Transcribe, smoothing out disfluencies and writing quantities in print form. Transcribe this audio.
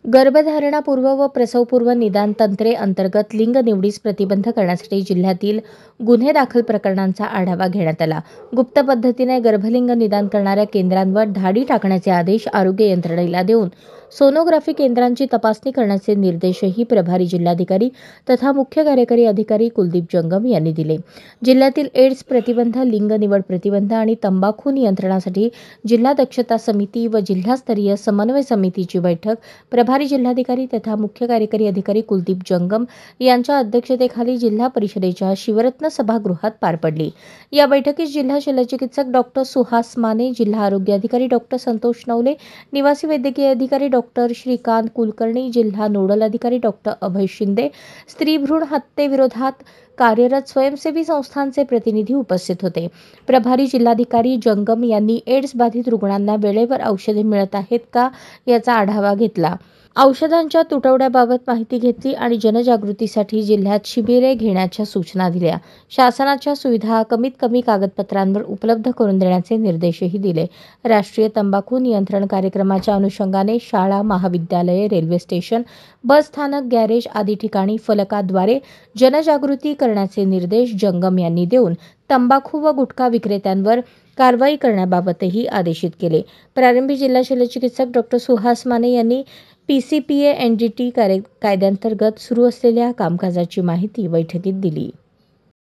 गर्भधारणापूर्व व प्रसवपूर्व निदान तंत्रे अंतर्गत लिंग निवडीस प्रतिबंध करण्यासाठी जिल्ह्यातील गुन्हे दाखल प्रकरणांचा आढावा घेण्यात आला। गुप्त पद्धतीने गर्भलिंग निदान करणाऱ्या केंद्रांवर धाडी टाकण्याचे आदेश आरोग्य यंत्रणेला देऊन सोनोग्राफी केंद्रांची तपासणी करण्याचे निर्देशही प्रभारी जिल्हाधिकारी तथा मुख्य कार्यकारी अधिकारी कुलदीप जंगम यांनी दिले। जिल्ह्यातील एड्स प्रतिबंध, लिंग निवड प्रतिबंध आणि तंबाखू नियंत्रणासाठी जिल्हा दक्षता समिती व जिल्हास्तरीय समन्वय समितीची बैठक प्रभारी जिल्हाधिकारी तथा मुख्य कार्यकारी अधिकारी कुलदीप जंगम यांच्या अध्यक्षतेखाली जिल्हा परिषदेच्या शिवरत्न सभागृहात पार पडली। या बैठकीस जिल्हा शल्यचिकित्सक डॉक्टर सुहास माने, जिल्हा आरोग्य अधिकारी डॉक्टर संतोष नवले, निवासी वैद्यकीय अधिकारी डॉक्टर श्रीकांत कुलकर्णी, जिल्हा नोडल अधिकारी डॉक्टर अभय शिंदे, स्त्री भ्रूण हत्येविरोधात कार्यरत स्वयंसेवी संस्थांचे प्रतिनिधी उपस्थित होते। प्रभारी जिल्हाधिकारी जंगम यांनी एड्स बाधित रुग्णांना वेळेवर औषधे मिळत आहेत का याचा आढावा घेतला। औषधांच्या तुटवड्याबाबत माहिती घेतली आणि जनजागृतीसाठी जिल्ह्यात शिबिरे घेण्याच्या सूचना दिल्या। शासनाच्या सुविधा कमीत कमी कागदपत्रांवर उपलब्ध करून देण्याचे निर्देशही दिले। राष्ट्रीय तंबाखू नियंत्रण कार्यक्रमाच्या अनुषंगाने शाळा, महाविद्यालये, रेल्वे स्टेशन, बस स्थानक, गॅरेज आदी ठिकाणी फलकाद्वारे जनजागृती करण्याचे निर्देश जंगम यांनी देऊन तंबाखू व गुटखा विक्रेत्यांवर कारवाई करण्याबाबतही आदेशित केले। प्रारंभी जिल्हा शल्यचिकित्सक डॉक्टर सुहास माने यांनी PCPA NDT कायद्यांतर्गत सुरू असलेल्या कामकाजाची माहिती बैठकीत दिली।